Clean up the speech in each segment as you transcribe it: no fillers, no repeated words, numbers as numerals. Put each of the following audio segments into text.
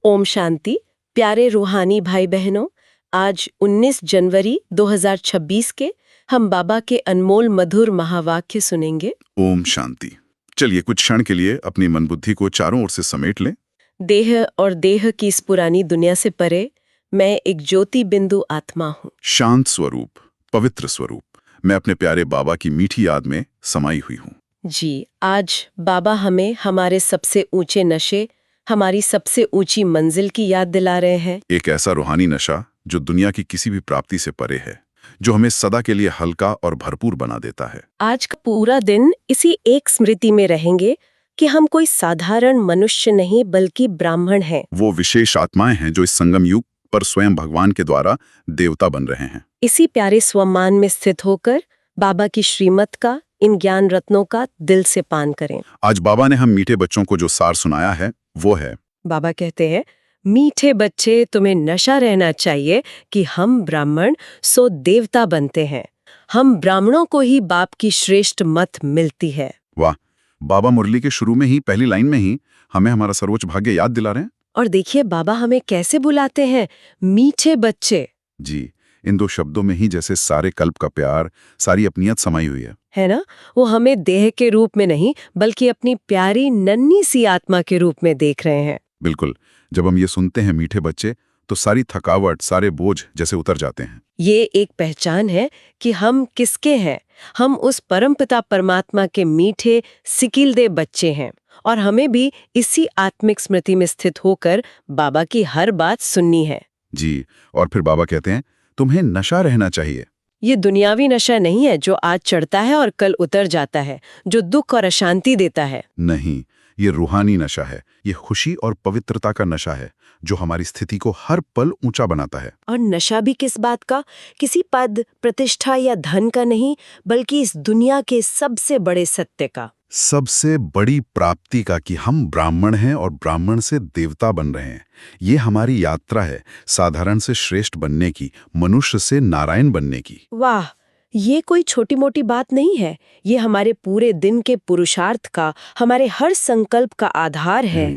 ओम शांति। प्यारे रूहानी भाई बहनों, आज 19 जनवरी 2026 के हम बाबा के अनमोल मधुर महावाक्य सुनेंगे। ओम शांति। चलिए कुछ क्षण के लिए अपनी मन बुद्धि को चारों ओर से समेट लें। देह और देह की इस पुरानी दुनिया से परे मैं एक ज्योति बिंदु आत्मा हूँ। शांत स्वरूप, पवित्र स्वरूप, मैं अपने प्यारे बाबा की मीठी याद में समाई हुई हूँ। जी, आज बाबा हमें हमारे सबसे ऊंचे नशे, हमारी सबसे ऊंची मंजिल की याद दिला रहे हैं। एक ऐसा रूहानी नशा जो दुनिया की किसी भी प्राप्ति से परे है, जो हमें सदा के लिए हल्का और भरपूर बना देता है। आज का पूरा दिन इसी एक स्मृति में रहेंगे कि हम कोई साधारण मनुष्य नहीं बल्कि ब्राह्मण हैं। वो विशेष आत्माएं हैं जो इस संगम युग पर स्वयं भगवान के द्वारा देवता बन रहे हैं। इसी प्यारे स्वमान में स्थित होकर बाबा की श्रीमत का, इन ज्ञान रत्नों का दिल से पान करें। आज बाबा ने हम मीठे बच्चों को जो सार सुनाया है वो है, बाबा कहते हैं, मीठे बच्चे, तुम्हें नशा रहना चाहिए कि हम ब्राह्मण सो देवता बनते हैं। हम ब्राह्मणों को ही बाप की श्रेष्ठ मत मिलती है। वाह! बाबा मुरली के शुरू में ही, पहली लाइन में ही हमें हमारा सर्वोच्च भाग्य याद दिला रहे हैं। और देखिए बाबा हमें कैसे बुलाते हैं, मीठे बच्चे। जी, इन दो शब्दों में ही जैसे सारे कल्प का प्यार, सारी अपनियत समाई हुई है ना? वो हमें देह के रूप में नहीं बल्कि अपनी प्यारी नन्ही सी आत्मा के रूप में देख रहे हैं। बिल्कुल। जब हम ये सुनते हैं मीठे बच्चे, तो सारी थकावट, सारे बोझ जैसे उतर जाते हैं। ये एक पहचान है कि हम किसके हैं। हम उस परमपिता परमात्मा के मीठे सिकिलदे बच्चे हैं और हमें भी इसी आत्मिक स्मृति में स्थित होकर बाबा की हर बात सुननी है। जी, और फिर बाबा कहते हैं, तुम्हें नशा रहना चाहिए। ये दुनियावी नशा नहीं है जो आज चढ़ता है और कल उतर जाता है, जो दुख और अशांति देता है। नहीं, ये रूहानी नशा है। ये खुशी और पवित्रता का नशा है जो हमारी स्थिति को हर पल ऊंचा बनाता है। और नशा भी किस बात का? किसी पद, प्रतिष्ठा या धन का नहीं, बल्कि इस दुनिया के सबसे बड़े सत्य का, सबसे बड़ी प्राप्ति का, कि हम ब्राह्मण हैं और ब्राह्मण से देवता बन रहे हैं। ये हमारी यात्रा है साधारण से श्रेष्ठ बनने की, मनुष्य से नारायण बनने की। वाह! ये कोई छोटी मोटी बात नहीं है। ये हमारे पूरे दिन के पुरुषार्थ का, हमारे हर संकल्प का आधार है।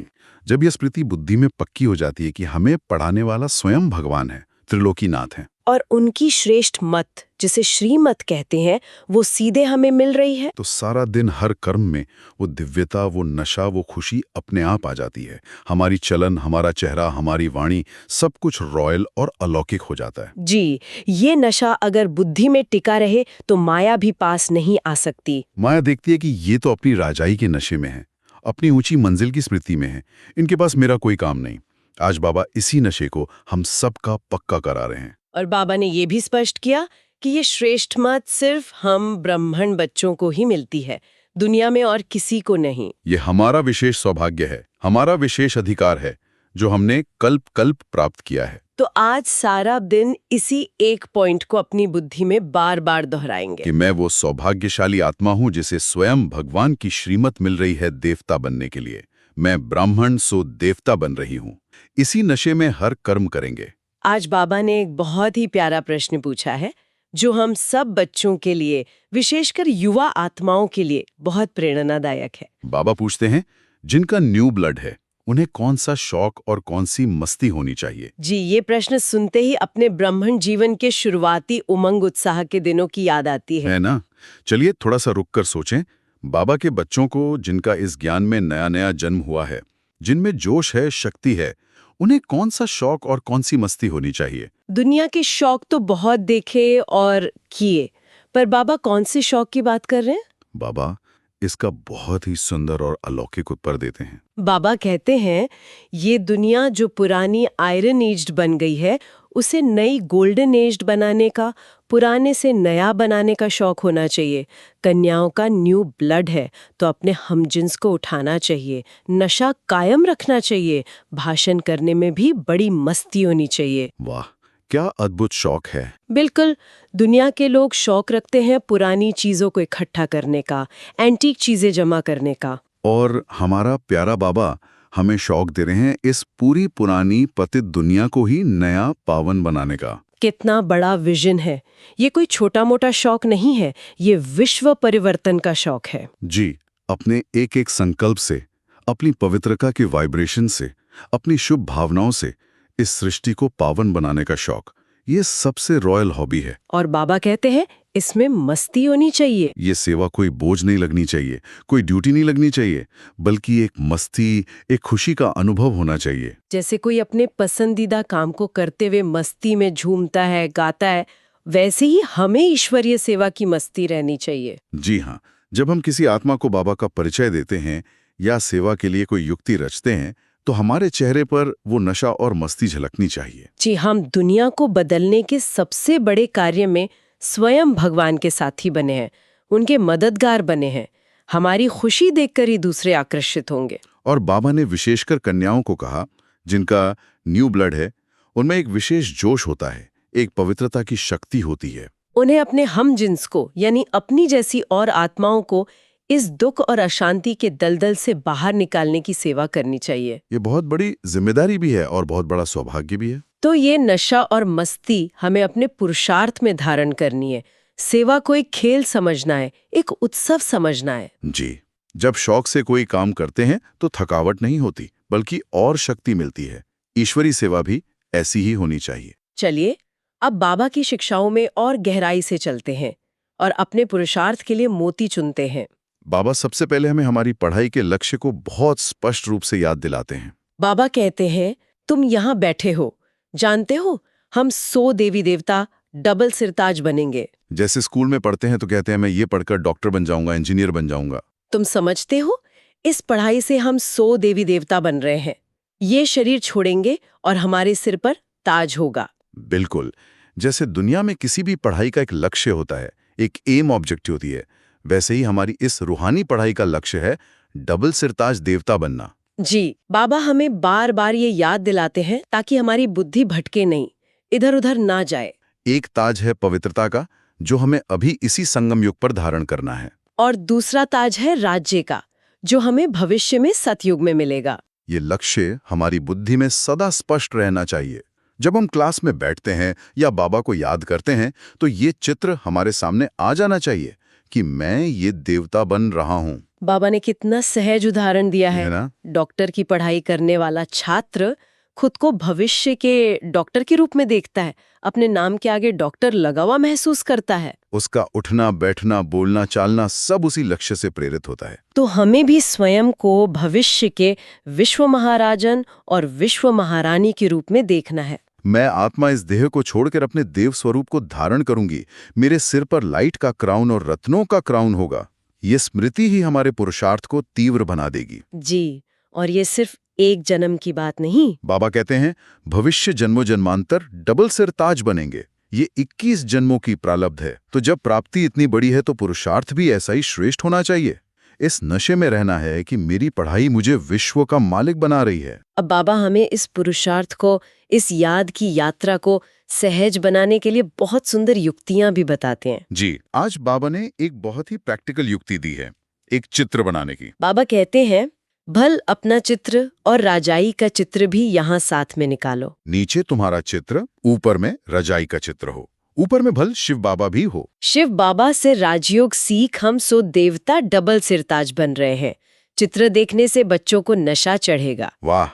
जब यह स्मृति बुद्धि में पक्की हो जाती है कि हमें पढ़ाने वाला स्वयं भगवान है, त्रिलोकीनाथ है, और उनकी श्रेष्ठ मत, जिसे श्रीमत कहते हैं, वो सीधे हमें मिल रही है, तो सारा दिन हर कर्म में वो दिव्यता, वो नशा, वो खुशी अपने आप आ जाती है। हमारी चलन, हमारा चेहरा, हमारी वाणी, सब कुछ रॉयल और अलौकिक हो जाता है। जी, ये नशा अगर बुद्धि में टिका रहे तो माया भी पास नहीं आ सकती। माया देखती है कि ये तो अपनी राजाई के नशे में है, अपनी ऊंची मंजिल की स्मृति में है, इनके पास मेरा कोई काम नहीं। आज बाबा इसी नशे को हम सबका पक्का करा रहे हैं। और बाबा ने ये भी स्पष्ट किया कि ये श्रेष्ठ मत सिर्फ हम ब्राह्मण बच्चों को ही मिलती है, दुनिया में और किसी को नहीं। ये हमारा विशेष सौभाग्य है, हमारा विशेष अधिकार है, जो हमने कल्प कल्प प्राप्त किया है। तो आज सारा दिन इसी एक पॉइंट को अपनी बुद्धि में बार बार दोहराएंगे कि मैं वो सौभाग्यशाली आत्मा हूँ जिसे स्वयं भगवान की श्रीमत मिल रही है देवता बनने के लिए। मैं ब्राह्मण सो देवता बन रही हूँ। इसी नशे में हर कर्म करेंगे। आज बाबा ने एक बहुत ही प्यारा प्रश्न पूछा है, जो हम सब बच्चों के लिए, विशेषकर युवा आत्माओं के लिए बहुत प्रेरणादायक है। बाबा पूछते हैं, जिनका न्यू ब्लड है, उन्हें कौन सा शौक और कौन सी मस्ती होनी चाहिए? जी, ये प्रश्न सुनते ही अपने ब्राह्मण जीवन के शुरुआती उमंग उत्साह के दिनों की याद आती है ना? चलिए थोड़ा सा रुक कर सोचें। बाबा के बच्चों को, जिनका इस ज्ञान में नया नया जन्म हुआ है, जिनमें जोश है, शक्ति है, उन्हें कौन सा शौक और कौन सी मस्ती होनी चाहिए? दुनिया के शौक तो बहुत देखे और किए, पर बाबा कौन से शौक की बात कर रहे हैं? बाबा इसका बहुत ही सुंदर और अलौकिक उत्तर देते हैं। बाबा कहते हैं, ये दुनिया जो पुरानी आयरन एज्ड बन गई है, उसे नई गोल्डन एज्ड बनाने का, पुराने से नया बनाने का शौक होना चाहिए। कन्याओं का न्यू ब्लड है तो अपने हमजिन्स को उठाना चाहिए, नशा कायम रखना चाहिए, भाषण करने में भी बड़ी मस्ती होनी चाहिए। वाह, क्या अद्भुत शौक है। बिल्कुल, दुनिया के लोग शौक रखते हैं पुरानी चीजों को इकट्ठा करने का, एंटीक चीजें जमा करने का। और हमारा प्यारा बाबा हमें शौक दे रहे हैं इस पूरी पुरानी पतित दुनिया को ही नया पावन बनाने का। कितना बड़ा विजन है। ये कोई छोटा मोटा शौक नहीं है, ये विश्व परिवर्तन का शौक है। जी, अपने एक एक संकल्प से, अपनी पवित्रता के वाइब्रेशन से अपनी शुभ भावनाओं से इस सृष्टि को पावन बनाने का शौक, ये सबसे रॉयल हॉबी है। और बाबा कहते हैं इसमें मस्ती होनी चाहिए। ये सेवा कोई बोझ नहीं लगनी चाहिए, कोई ड्यूटी नहीं लगनी चाहिए, बल्कि एक मस्ती, एक खुशी का अनुभव होना चाहिए। जैसे कोई अपने पसंदीदा काम को करते हुए मस्ती में झूमता है, गाता है, वैसे ही हमें ईश्वरीय सेवा की मस्ती रहनी चाहिए। जी हाँ, जब हम किसी आत्मा को बाबा का परिचय देते हैं या सेवा के लिए कोई युक्ति रचते हैं, तो हमारे चेहरे पर वो नशा और मस्ती झलकनी चाहिए। जी, हम दुनिया को बदलने के सबसे बड़े कार्य में स्वयं भगवान के साथी बने हैं, उनके मददगार बने हैं। हमारी खुशी देखकर ही दूसरे आकर्षित होंगे। और बाबा ने विशेषकर कन्याओं को कहा, जिनका न्यू ब्लड है, उनमें एक विशेष जोश होता है, एक पवित्रता की शक्ति होती है। उन्हें अपने हम जिन्स को, यानी अपनी जैसी और आत्माओं को इस दुख और अशांति के दलदल से बाहर निकालने की सेवा करनी चाहिए। ये बहुत बड़ी जिम्मेदारी भी है और बहुत बड़ा सौभाग्य भी है। तो ये नशा और मस्ती हमें अपने पुरुषार्थ में धारण करनी है। सेवा को एक खेल समझना है, एक उत्सव समझना है। जी, जब शौक से कोई काम करते हैं तो थकावट नहीं होती, बल्कि और शक्ति मिलती है। ईश्वरी सेवा भी ऐसी ही होनी चाहिए। चलिए अब बाबा की शिक्षाओं में और गहराई से चलते हैं और अपने पुरुषार्थ के लिए मोती चुनते हैं। बाबा सबसे पहले हमें हमारी पढ़ाई के लक्ष्य को बहुत स्पष्ट रूप से याद दिलाते हैं। बाबा कहते हैं, तुम यहाँ बैठे हो, जानते हो हम 100 देवी देवता डबल सिरताज बनेंगे। जैसे स्कूल में पढ़ते हैं तो कहते हैं मैं ये पढ़कर डॉक्टर बन जाऊंगा, इंजीनियर बन जाऊंगा। तुम समझते हो, इस पढ़ाई से हम 100 देवी देवता बन रहे हैं। ये शरीर छोड़ेंगे और हमारे सिर पर ताज होगा। बिल्कुल, जैसे दुनिया में किसी भी पढ़ाई का एक लक्ष्य होता है, एक एम ऑब्जेक्टिव होती है, वैसे ही हमारी इस रूहानी पढ़ाई का लक्ष्य है डबल सिरताज देवता बनना। जी, बाबा हमें बार बार ये याद दिलाते हैं ताकि हमारी बुद्धि भटके नहीं, इधर उधर ना जाए। एक ताज है पवित्रता का, जो हमें अभी इसी संगम युग पर धारण करना है। और दूसरा ताज है राज्य का, जो हमें भविष्य में सतयुग में मिलेगा। ये लक्ष्य हमारी बुद्धि में सदा स्पष्ट रहना चाहिए। जब हम क्लास में बैठते हैं या बाबा को याद करते हैं, तो ये चित्र हमारे सामने आ जाना चाहिए कि मैं ये देवता बन रहा हूँ। बाबा ने कितना सहज उदाहरण दिया है ना? डॉक्टर की पढ़ाई करने वाला छात्र खुद को भविष्य के डॉक्टर के रूप में देखता है, अपने नाम के आगे डॉक्टर लगा हुआ महसूस करता है। उसका उठना, बैठना, बोलना, चालना सब उसी लक्ष्य से प्रेरित होता है। तो हमें भी स्वयं को भविष्य के विश्व महाराजन और विश्व महारानी के रूप में देखना है। मैं आत्मा इस देह को छोड़कर अपने देव स्वरूप को धारण करूंगी। मेरे सिर पर लाइट का क्राउन और रत्नों का क्राउन होगा। ये स्मृति ही हमारे पुरुषार्थ को तीव्र बना देगी। जी, और ये सिर्फ एक जन्म की बात नहीं। बाबा कहते हैं भविष्य जन्मों जन्मांतर डबल सिर ताज बनेंगे। ये 21 जन्मों की प्रारब्ध है। तो जब प्राप्ति इतनी बड़ी है तो पुरुषार्थ भी ऐसा ही श्रेष्ठ होना चाहिए। इस नशे में रहना है कि मेरी पढ़ाई मुझे विश्व का मालिक बना रही है। अब बाबा हमें इस पुरुषार्थ को, इस याद की यात्रा को सहज बनाने के लिए बहुत सुंदर युक्तियां भी बताते हैं। जी, आज बाबा ने एक बहुत ही प्रैक्टिकल युक्ति दी है, एक चित्र बनाने की। बाबा कहते हैं, भल अपना चित्र और राजाई का चित्र भी यहाँ साथ में निकालो। नीचे तुम्हारा चित्र, ऊपर में रजाई का चित्र हो। ऊपर में भल शिव बाबा भी हो। शिव बाबा से राजयोग सीख हम 100 देवता डबल सिरताज बन रहे हैं। चित्र देखने से बच्चों को नशा चढ़ेगा। वाह,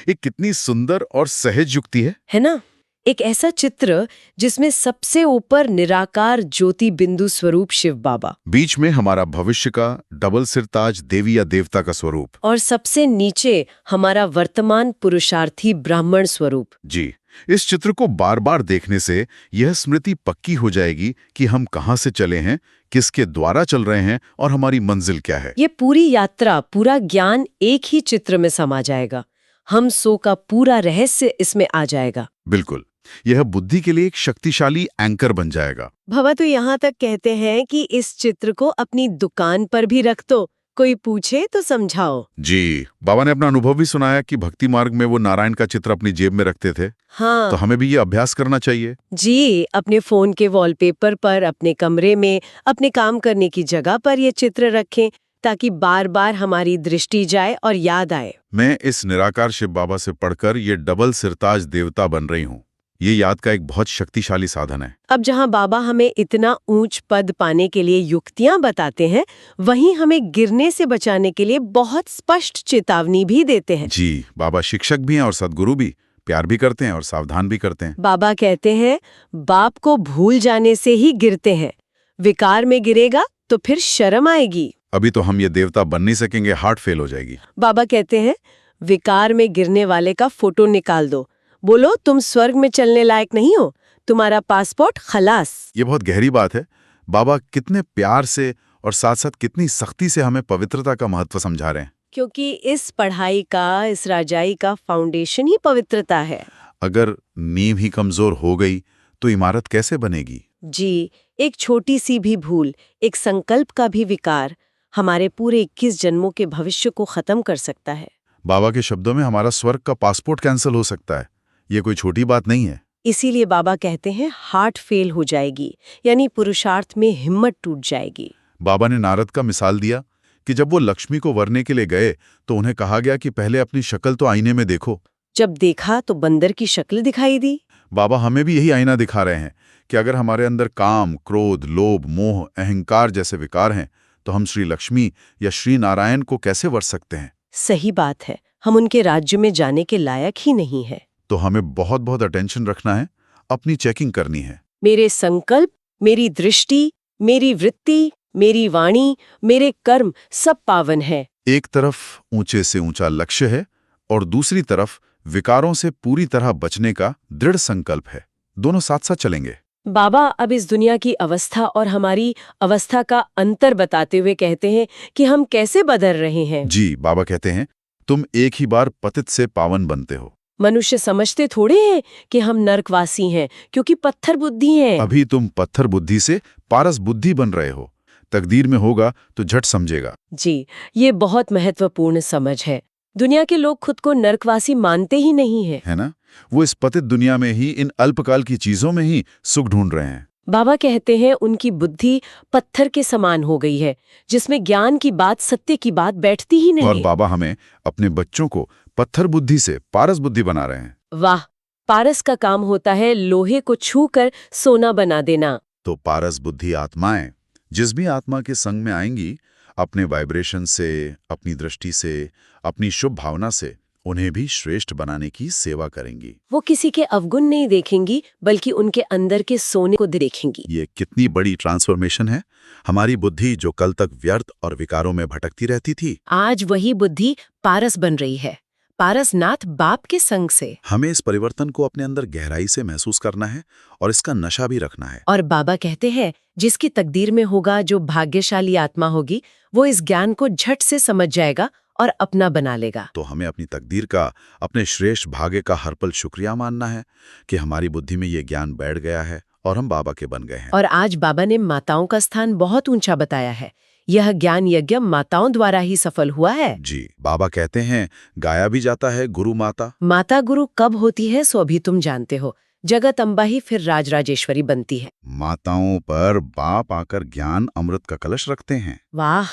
ये कितनी सुंदर और सहज युक्ति है ना? एक ऐसा चित्र जिसमें सबसे ऊपर निराकार ज्योति बिंदु स्वरूप शिव बाबा, बीच में हमारा भविष्य का डबल सिरताज देवी या देवता का स्वरूप, और सबसे नीचे हमारा वर्तमान पुरुषार्थी ब्राह्मण स्वरूप। जी, इस चित्र को बार बार देखने से यह स्मृति पक्की हो जाएगी कि हम कहाँ से चले हैं, किसके द्वारा चल रहे हैं और हमारी मंजिल क्या है। ये पूरी यात्रा, पूरा ज्ञान एक ही चित्र में समा जाएगा। हम 100 का पूरा रहस्य इसमें आ जाएगा। बिल्कुल, यह बुद्धि के लिए एक शक्तिशाली एंकर बन जाएगा। भवा तो यहाँ तक कहते हैं कि इस चित्र को अपनी दुकान पर भी रख दो, कोई पूछे तो समझाओ। जी, बाबा ने अपना अनुभव भी सुनाया कि भक्ति मार्ग में वो नारायण का चित्र अपनी जेब में रखते थे। हाँ, तो हमें भी ये अभ्यास करना चाहिए। जी, अपने फोन के वॉलपेपर पर, अपने कमरे में, अपने काम करने की जगह पर ये चित्र रखें, ताकि बार बार हमारी दृष्टि जाए और याद आए। मैं इस निराकार शिव बाबा से पढ़कर ये डबल सिरताज देवता बन रही हूँ। ये याद का एक बहुत शक्तिशाली साधन है। अब जहां बाबा हमें इतना ऊंच पद पाने के लिए युक्तियां बताते हैं, वहीं हमें गिरने से बचाने के लिए बहुत स्पष्ट चेतावनी भी देते हैं। जी, बाबा शिक्षक भी हैं और सद्गुरु भी, प्यार भी करते हैं और सावधान भी करते हैं। बाबा कहते हैं, बाप को भूल जाने से ही गिरते हैं। विकार में गिरेगा तो फिर शर्म आएगी। अभी तो हम ये देवता बन नहीं सकेंगे, हार्ट फेल हो जाएगी। बाबा कहते हैं, विकार में गिरने वाले का फोटो निकाल दो, बोलो तुम स्वर्ग में चलने लायक नहीं हो, तुम्हारा पासपोर्ट खलास। ये बहुत गहरी बात है। बाबा कितने प्यार से और साथ साथ कितनी सख्ती से हमें पवित्रता का महत्व समझा रहे हैं। क्योंकि इस पढ़ाई का, इस राजाई का फाउंडेशन ही पवित्रता है। अगर नींव ही कमजोर हो गई तो इमारत कैसे बनेगी? जी, एक छोटी सी भी भूल, एक संकल्प का भी विकार हमारे पूरे 21 जन्मों के भविष्य को खत्म कर सकता है। बाबा के शब्दों में हमारा स्वर्ग का पासपोर्ट कैंसिल हो सकता है। ये कोई छोटी बात नहीं है। इसीलिए बाबा कहते हैं, हार्ट फेल हो जाएगी, यानी पुरुषार्थ में हिम्मत टूट जाएगी। बाबा ने नारद का मिसाल दिया कि जब वो लक्ष्मी को वरने के लिए गए तो उन्हें कहा गया कि पहले अपनी शक्ल तो आईने में देखो। जब देखा तो बंदर की शक्ल दिखाई दी। बाबा हमें भी यही आईना दिखा रहे हैं कि अगर हमारे अंदर काम, क्रोध, लोभ, मोह, अहंकार जैसे विकार हैं तो हम श्री लक्ष्मी या श्री नारायण को कैसे वर सकते हैं? सही बात है, हम उनके राज्य में जाने के लायक ही नहीं है। तो हमें बहुत बहुत अटेंशन रखना है, अपनी चेकिंग करनी है। मेरे संकल्प, मेरी दृष्टि, मेरी वृत्ति, मेरी वाणी, मेरे कर्म सब पावन है। एक तरफ ऊंचे से ऊंचा लक्ष्य है और दूसरी तरफ विकारों से पूरी तरह बचने का दृढ़ संकल्प है। दोनों साथ साथ चलेंगे। बाबा अब इस दुनिया की अवस्था और हमारी अवस्था का अंतर बताते हुए कहते हैं कि हम कैसे बदल रहे हैं। जी, बाबा कहते हैं, तुम एक ही बार पतित से पावन बनते हो। मनुष्य समझते थोड़े हैं कि हम नरकवासी हैं, क्योंकि पत्थर बुद्धि हैं। अभी तुम पत्थर बुद्धि से पारस बुद्धि बन रहे हो। तकदीर में होगा तो झट समझेगा। जी, ये बहुत महत्वपूर्ण समझ है। दुनिया के लोग खुद को नरकवासी मानते ही नहीं है, है ना? वो इस पतित दुनिया में ही, इन अल्पकाल की चीजों में ही सुख ढूंढ रहे हैं। बाबा कहते हैं उनकी बुद्धि पत्थर के समान हो गई है, जिसमें ज्ञान की बात, सत्य की बात बैठती ही नहीं। और बाबा हमें अपने बच्चों को पत्थर बुद्धि से पारस बुद्धि बना रहे हैं। वाह, पारस का काम होता है लोहे को छू कर सोना बना देना। तो पारस बुद्धि आत्माएं जिस भी आत्मा के संग में आएंगी, अपने वाइब्रेशन से, अपनी दृष्टि से, अपनी शुभ भावना से उन्हें भी श्रेष्ठ बनाने की सेवा करेंगी। वो किसी के अवगुण नहीं देखेंगी, बल्कि उनके अंदर के सोने को देखेंगी। ये कितनी बड़ी ट्रांसफॉर्मेशन है। हमारी बुद्धि जो कल तक व्यर्थ और विकारों में भटकती रहती थी, आज वही बुद्धि पारस बन रही है, पारसनाथ बाप के संग से। हमें इस परिवर्तन को अपने अंदर गहराई से महसूस करना है और इसका नशा भी रखना है। और बाबा कहते हैं, जिसकी तकदीर में होगा, जो भाग्यशाली आत्मा होगी, वो इस ज्ञान को झट से समझ जाएगा और अपना बना लेगा। तो हमें अपनी तकदीर का, अपने श्रेष्ठ भाग्य का हर पल शुक्रिया मानना है कि हमारी बुद्धि में ये ज्ञान बैठ गया है और हम बाबा के बन गए हैं। और आज बाबा ने माताओं का स्थान बहुत ऊंचा बताया है। यह ज्ञान यज्ञ माताओं द्वारा ही सफल हुआ है। जी, बाबा कहते हैं, गाया भी जाता है गुरु माता। माता गुरु कब होती है सो अभी तुम जानते हो। जगत अम्बा ही फिर राजराजेश्वरी बनती है। माताओं पर बाप आकर ज्ञान अमृत का कलश रखते हैं। वाह,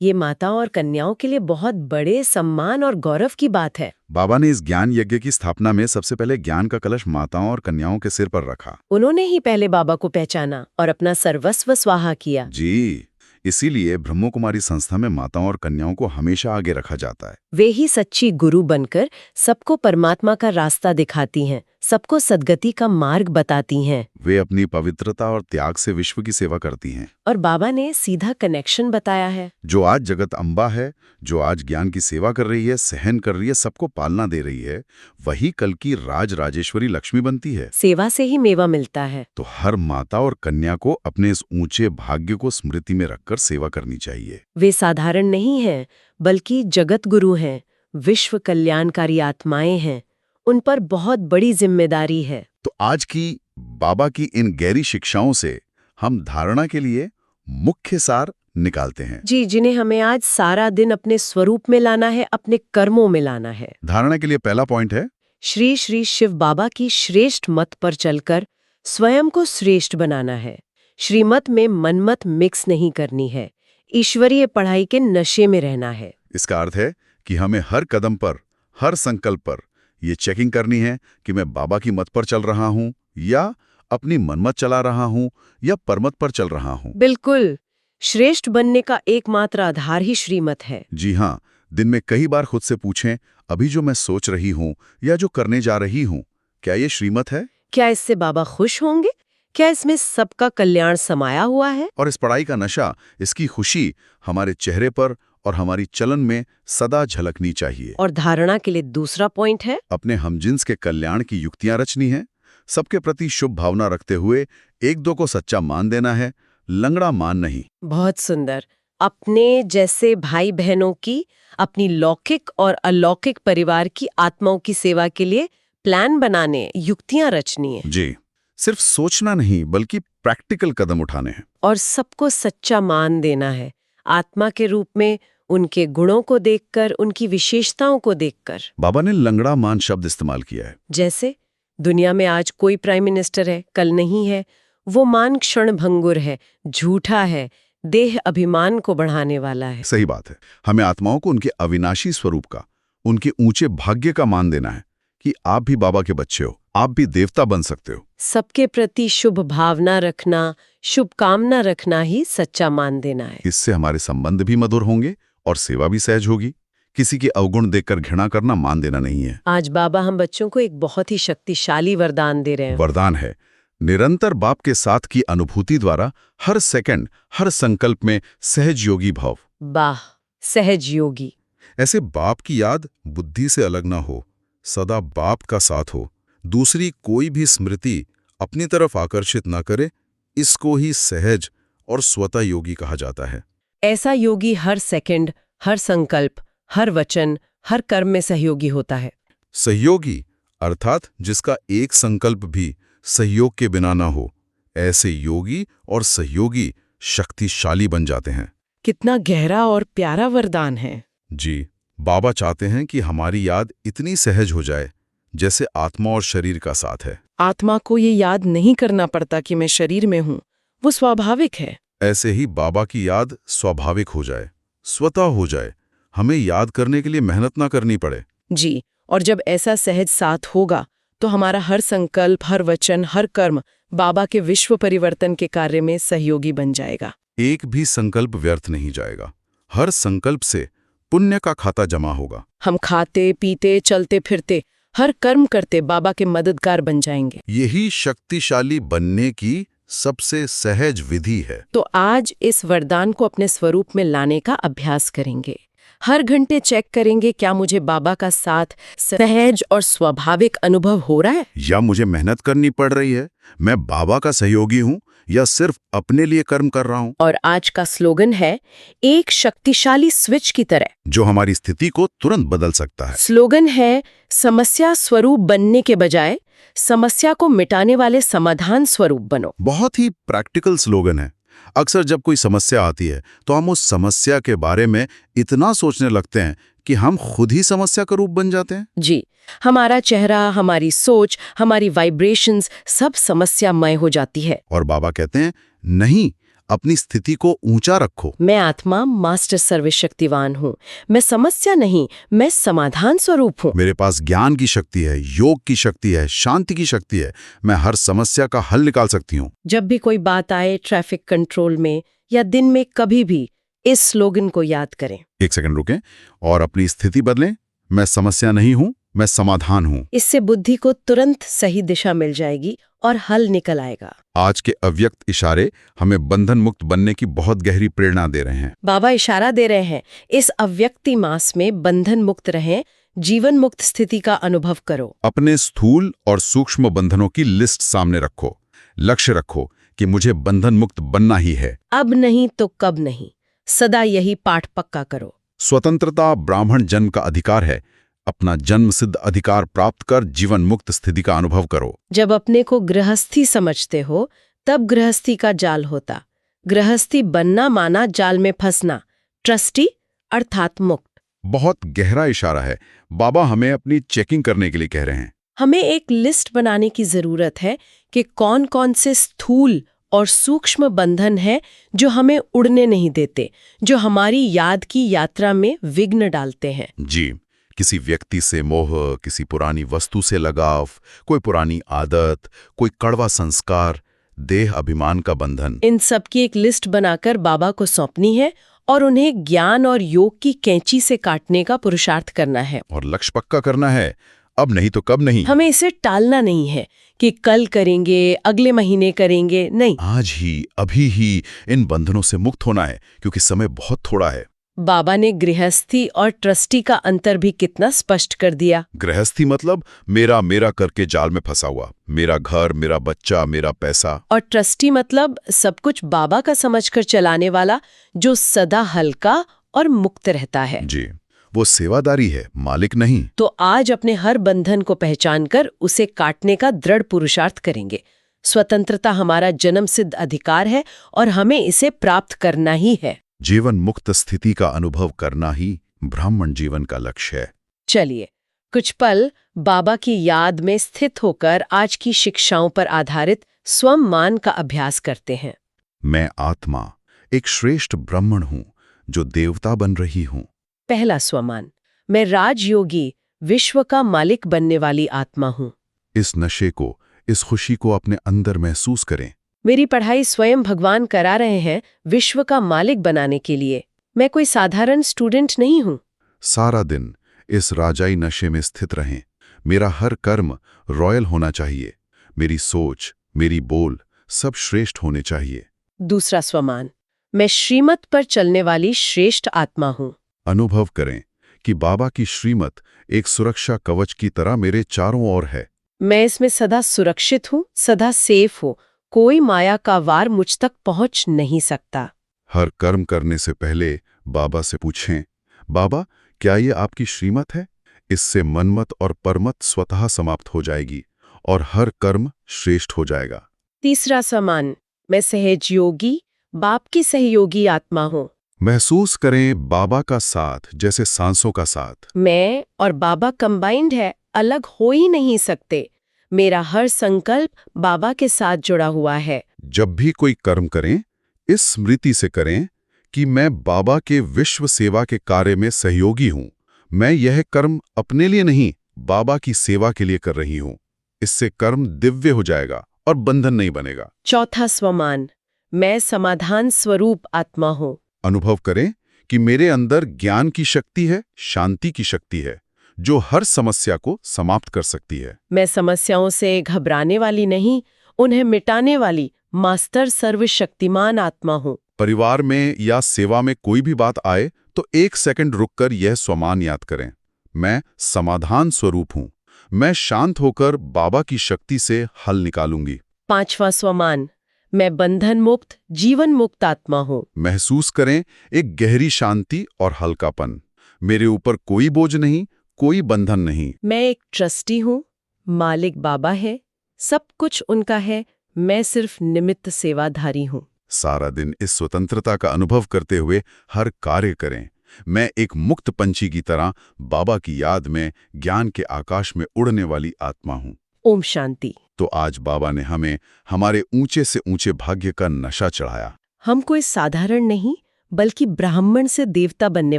ये माताओं और कन्याओं के लिए बहुत बड़े सम्मान और गौरव की बात है। बाबा ने इस ज्ञान यज्ञ की स्थापना में सबसे पहले ज्ञान का कलश माताओं और कन्याओं के सिर पर रखा। उन्होंने ही पहले बाबा को पहचाना और अपना सर्वस्व स्वाहा किया। जी, इसीलिए ब्रह्म कुमारी संस्था में माताओं और कन्याओं को हमेशा आगे रखा जाता है। वे ही सच्ची गुरु बनकर सबको परमात्मा का रास्ता दिखाती हैं, सबको सद्गति का मार्ग बताती हैं। वे अपनी पवित्रता और त्याग से विश्व की सेवा करती हैं। और बाबा ने सीधा कनेक्शन बताया है। जो आज जगत अम्बा है, जो आज ज्ञान की सेवा कर रही है, सहन कर रही है, सबको पालना दे रही है, वही कल की राज राजेश्वरी लक्ष्मी बनती है। सेवा से ही मेवा मिलता है। तो हर माता और कन्या को अपने इस ऊंचे भाग्य को स्मृति में रखकर सेवा करनी चाहिए। वे साधारण नहीं हैं, बल्कि जगत गुरु हैं, विश्व कल्याणकारी आत्माएं हैं। उन पर बहुत बड़ी जिम्मेदारी है। तो आज की बाबा की इन गहरी शिक्षाओं से हम धारणा के लिए मुख्य सार निकालते हैं। जी, जिन्हें हमें आज सारा दिन अपने स्वरूप में लाना है, अपने कर्मों में लाना है। धारणा के लिए पहला पॉइंट है, श्री श्री शिव बाबा की श्रेष्ठ मत पर चलकर स्वयं को श्रेष्ठ बनाना है। श्रीमत में मनमत मिक्स नहीं करनी है। ईश्वरीय पढ़ाई के नशे में रहना है। इसका अर्थ है कि हमें हर कदम पर, हर संकल्प पर ये चेकिंग करनी है कि मैं बाबा की मत पर चल रहा हूँ या अपनी मनमत चला रहा हूँ या परमत पर चल रहा हूँ। बिल्कुल। श्रेष्ठ बनने का एकमात्र आधार ही श्रीमत है। जी हाँ, दिन में कई बार खुद से पूछें, अभी जो मैं सोच रही हूँ या जो करने जा रही हूँ, क्या ये श्रीमत है? क्या इससे बाबा खुश होंगे? क्या इसमें सबका कल्याण समाया हुआ है? और इस पढ़ाई का नशा, इसकी खुशी हमारे चेहरे पर और हमारी चलन में सदा झलकनी चाहिए। और धारणा के लिए दूसरा पॉइंट है, अपने हमजिन्स के कल्याण की युक्तियां रचनी है, सबके प्रति शुभ भावना रखते हुए एक दो को सच्चा मान देना है, लंगड़ा मान नहीं। बहुत सुंदर। अपने जैसे भाई बहनों की, अपनी लौकिक और अलौकिक परिवार की आत्माओं की सेवा के लिए प्लान बनाने, युक्तियां रचनी है। जी, सिर्फ सोचना नहीं बल्कि प्रैक्टिकल कदम उठाने हैं। और सबको सच्चा मान देना है, आत्मा के रूप में, उनके गुणों को देखकर, उनकी विशेषताओं को देखकर। बाबा ने लंगड़ा मान शब्द इस्तेमाल किया है। जैसे दुनिया में आज कोई प्राइम मिनिस्टर है, कल नहीं है। वो मान क्षणभंगुर है, झूठा है, देह अभिमान को बढ़ाने वाला है। सही बात है। हमें आत्माओं को उनके अविनाशी स्वरूप का, उनके ऊंचे भाग्य का मान देना है कि आप भी बाबा के बच्चे हो, आप भी देवता बन सकते हो। सबके प्रति शुभ भावना रखना, शुभकामना रखना ही सच्चा मान देना है। इससे हमारे संबंध भी मधुर होंगे और सेवा भी सहज होगी। किसी के अवगुण देखकर घृणा करना मान देना नहीं है। आज बाबा हम बच्चों को एक बहुत ही शक्तिशाली वरदान दे रहे हैं। वरदान है निरंतर बाप के साथ की अनुभूति द्वारा हर सेकंड, हर संकल्प में सहज योगी भाव। वाह, सहज योगी। ऐसे बाप की याद बुद्धि से अलग ना हो, सदा बाप का साथ हो, दूसरी कोई भी स्मृति अपनी तरफ आकर्षित ना करे, इसको ही सहज और स्वतः योगी कहा जाता है। ऐसा योगी हर सेकंड, हर संकल्प, हर वचन, हर कर्म में सहयोगी होता है। सहयोगी अर्थात जिसका एक संकल्प भी सहयोग के बिना ना हो, ऐसे योगी और सहयोगी शक्तिशाली बन जाते हैं। कितना गहरा और प्यारा वरदान है। जी, बाबा चाहते हैं कि हमारी याद इतनी सहज हो जाए जैसे आत्मा और शरीर का साथ है। आत्मा को ये याद नहीं करना पड़ता कि मैं शरीर में हूँ, वो स्वाभाविक है। ऐसे ही बाबा की याद स्वाभाविक हो जाए, स्वतः हो जाए, हमें याद करने के लिए मेहनत ना करनी पड़े। जी, और जब ऐसा सहज साथ होगा तो हमारा हर संकल्प, हर वचन, हर कर्म बाबा के विश्व परिवर्तन के कार्य में सहयोगी बन जाएगा। एक भी संकल्प व्यर्थ नहीं जाएगा। हर संकल्प से पुण्य का खाता जमा होगा। हम खाते पीते चलते फिरते हर कर्म करते बाबा के मददगार बन जाएंगे। यही शक्तिशाली बनने की सबसे सहज विधि है। तो आज इस वरदान को अपने स्वरूप में लाने का अभ्यास करेंगे। हर घंटे चेक करेंगे क्या मुझे बाबा का साथ सहज और स्वाभाविक अनुभव हो रहा है, या मुझे मेहनत करनी पड़ रही है, मैं बाबा का सहयोगी हूँ या सिर्फ अपने लिए कर्म कर रहा हूँ। और आज का स्लोगन है एक शक्तिशाली स्विच की तरह, जो हमारी स्थिति को तुरंत बदल सकता है। स्लोगन है समस्या स्वरूप बनने के बजाय समस्या को मिटाने वाले समाधान स्वरूप बनो। बहुत ही प्रैक्टिकल स्लोगन है। अक्सर जब कोई समस्या आती है तो हम उस समस्या के बारे में इतना सोचने लगते हैं कि हम खुद ही समस्या का रूप बन जाते हैं। जी, हमारा चेहरा, हमारी सोच, हमारी वाइब्रेशंस सब समस्यामय हो जाती है। और बाबा कहते हैं नहीं, अपनी स्थिति को ऊंचा रखो। मैं आत्मा मास्टर सर्वशक्तिवान हूँ, मैं समस्या नहीं, मैं समाधान स्वरूप हूँ। मेरे पास ज्ञान की शक्ति है, योग की शक्ति है, शांति की शक्ति है, मैं हर समस्या का हल निकाल सकती हूँ। जब भी कोई बात आए ट्रैफिक कंट्रोल में या दिन में कभी भी, इस स्लोगन को याद करें। एक सेकंड रुकें और अपनी स्थिति बदलें। मैं समस्या नहीं हूँ, मैं समाधान हूँ। इससे बुद्धि को तुरंत सही दिशा मिल जाएगी और हल निकल आएगा। आज के अव्यक्त इशारे हमें बंधन मुक्त बनने की बहुत गहरी प्रेरणा दे रहे हैं। बाबा इशारा दे रहे हैं, इस अव्यक्ति मास में बंधन मुक्त रहें, जीवन मुक्त स्थिति का अनुभव करो। अपने स्थूल और सूक्ष्म बंधनों की लिस्ट सामने रखो। लक्ष्य रखो कि मुझे बंधन मुक्त बनना ही है। अब नहीं तो कब नहीं, सदा यही पाठ पक्का करो। स्वतंत्रता ब्राह्मण जन्म का अधिकार है। अपना जन्म सिद्ध अधिकार प्राप्त कर जीवन मुक्त स्थिति का अनुभव करो। जब अपने को गृहस्थी समझते हो तब गृहस्थी का जाल होता। गृहस्थी बनना माना जाल में फंसना, ट्रस्टी अर्थात मुक्त। बहुत गहरा इशारा है। बाबा हमें अपनी चेकिंग करने के लिए कह रहे हैं। हमें एक लिस्ट बनाने की जरूरत है कि कौन कौन से स्थूल और सूक्ष्म बंधन हैं जो हमें उड़ने नहीं देते, जो हमारी याद की यात्रा में विघ्न डालते हैं। जी, किसी व्यक्ति से मोह, किसी पुरानी वस्तु से लगाव, कोई पुरानी आदत, कोई कड़वा संस्कार, देह अभिमान का बंधन। इन सब की एक लिस्ट बनाकर बाबा को सौंपनी है और उन्हें ज्ञान और योग की कैंची से काटने का पुरुषार्थ करना है। और लक्ष्य पक्का करना है, अब नहीं तो कब नहीं। हमें इसे टालना नहीं है कि कल करेंगे, अगले महीने करेंगे, नहीं। आज ही, अभी ही इन बंधनों से मुक्त होना है, क्योंकि समय बहुत थोड़ा है। बाबा ने गृहस्थी और ट्रस्टी का अंतर भी कितना स्पष्ट कर दिया। गृहस्थी मतलब मेरा मेरा करके जाल में फंसा हुआ, मेरा घर, मेरा बच्चा, मेरा पैसा। और ट्रस्टी मतलब सब कुछ बाबा का समझकर चलाने वाला, जो सदा हल्का और मुक्त रहता है। जी, वो सेवादारी है, मालिक नहीं। तो आज अपने हर बंधन को पहचानकर उसे काटने का दृढ़ पुरुषार्थ करेंगे। स्वतंत्रता हमारा जन्मसिद्ध अधिकार है और हमें इसे प्राप्त करना ही है। जीवन मुक्त स्थिति का अनुभव करना ही ब्राह्मण जीवन का लक्ष्य है। चलिए कुछ पल बाबा की याद में स्थित होकर आज की शिक्षाओं पर आधारित स्वमान का अभ्यास करते हैं। मैं आत्मा एक श्रेष्ठ ब्राह्मण हूँ जो देवता बन रही हूँ। पहला स्वमान, मैं राजयोगी विश्व का मालिक बनने वाली आत्मा हूँ। इस नशे को, इस खुशी को अपने अंदर महसूस करें। मेरी पढ़ाई स्वयं भगवान करा रहे हैं विश्व का मालिक बनाने के लिए। मैं कोई साधारण स्टूडेंट नहीं हूँ। सारा दिन इस राजाई नशे में स्थित रहें। मेरा हर कर्म रॉयल होना चाहिए। मेरी सोच, मेरी बोल सब श्रेष्ठ होने चाहिए। दूसरा स्वमान, मैं श्रीमत पर चलने वाली श्रेष्ठ आत्मा हूँ। अनुभव करें कि बाबा की श्रीमत एक सुरक्षा कवच की तरह मेरे चारों ओर है। मैं इसमें सदा सुरक्षित हूँ, सदा सेफ हूँ। कोई माया का वार मुझ तक पहुंच नहीं सकता। हर कर्म करने से पहले बाबा से पूछें, बाबा क्या ये आपकी श्रीमत है? इससे मनमत और परमत स्वतः समाप्त हो जाएगी और हर कर्म श्रेष्ठ हो जाएगा। तीसरा समान, मैं सहयोगी, बाप की सहयोगी आत्मा हूँ। महसूस करें बाबा का साथ जैसे सांसों का साथ। मैं और बाबा कंबाइंड है, अलग हो ही नहीं सकते। मेरा हर संकल्प बाबा के साथ जुड़ा हुआ है। जब भी कोई कर्म करें, इस स्मृति से करें कि मैं बाबा के विश्व सेवा के कार्य में सहयोगी हूँ। मैं यह कर्म अपने लिए नहीं, बाबा की सेवा के लिए कर रही हूँ। इससे कर्म दिव्य हो जाएगा और बंधन नहीं बनेगा। चौथा स्वमान, मैं समाधान स्वरूप आत्मा हूँ। अनुभव करें कि मेरे अंदर ज्ञान की शक्ति है, शांति की शक्ति है, जो हर समस्या को समाप्त कर सकती है। मैं समस्याओं से घबराने वाली नहीं, उन्हें मिटाने वाली मास्टर सर्वशक्तिमान आत्मा हूँ। परिवार में या सेवा में कोई भी बात आए तो 1 सेकंड रुककर यह स्वमान याद करें, मैं समाधान स्वरूप हूँ। मैं शांत होकर बाबा की शक्ति से हल निकालूंगी। पांचवा स्वमान, मैं बंधन मुक्त, जीवन मुक्त आत्मा हूँ। महसूस करें एक गहरी शांति और हल्कापन। मेरे ऊपर कोई बोझ नहीं, कोई बंधन नहीं। मैं एक ट्रस्टी हूँ, मालिक बाबा है, सब कुछ उनका है, मैं सिर्फ निमित्त सेवाधारी हूँ। सारा दिन इस स्वतंत्रता का अनुभव करते हुए हर कार्य करें। मैं एक मुक्त पंछी की तरह बाबा की याद में ज्ञान के आकाश में उड़ने वाली आत्मा हूँ। ओम शांति। तो आज बाबा ने हमें हमारे ऊंचे से ऊंचे भाग्य का नशा चढ़ाया। हम कोई साधारण नहीं, बल्कि ब्राह्मण से देवता बनने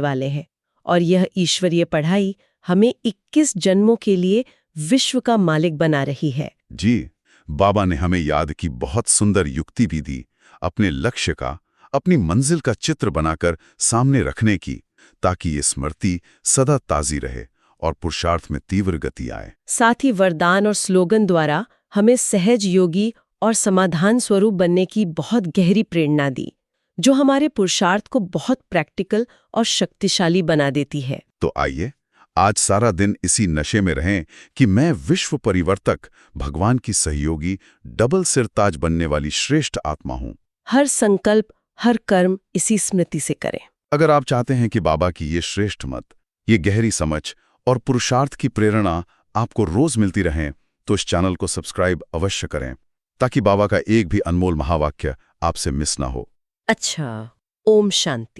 वाले हैं। और यह ईश्वरीय पढ़ाई हमें 21 जन्मों के लिए विश्व का मालिक बना रही है। जी, बाबा ने हमें याद की बहुत सुंदर युक्ति भी दी, अपने लक्ष्य का, अपनी मंजिल का चित्र बनाकर सामने रखने की, ताकि ये स्मृति सदा ताज़ी रहे और पुरुषार्थ में तीव्र गति आए। साथ ही वरदान और स्लोगन द्वारा हमें सहज योगी और समाधान स्वरूप बनने की बहुत गहरी प्रेरणा दी, जो हमारे पुरुषार्थ को बहुत प्रैक्टिकल और शक्तिशाली बना देती है। तो आइए आज सारा दिन इसी नशे में रहें कि मैं विश्व परिवर्तक, भगवान की सहयोगी, डबल सिरताज बनने वाली श्रेष्ठ आत्मा हूँ। हर संकल्प, हर कर्म इसी स्मृति से करें। अगर आप चाहते हैं कि बाबा की ये श्रेष्ठ मत, ये गहरी समझ और पुरुषार्थ की प्रेरणा आपको रोज मिलती रहें, तो इस चैनल को सब्सक्राइब अवश्य करें, ताकि बाबा का एक भी अनमोल महावाक्य आपसे मिस ना हो। अच्छा, ओम शांति।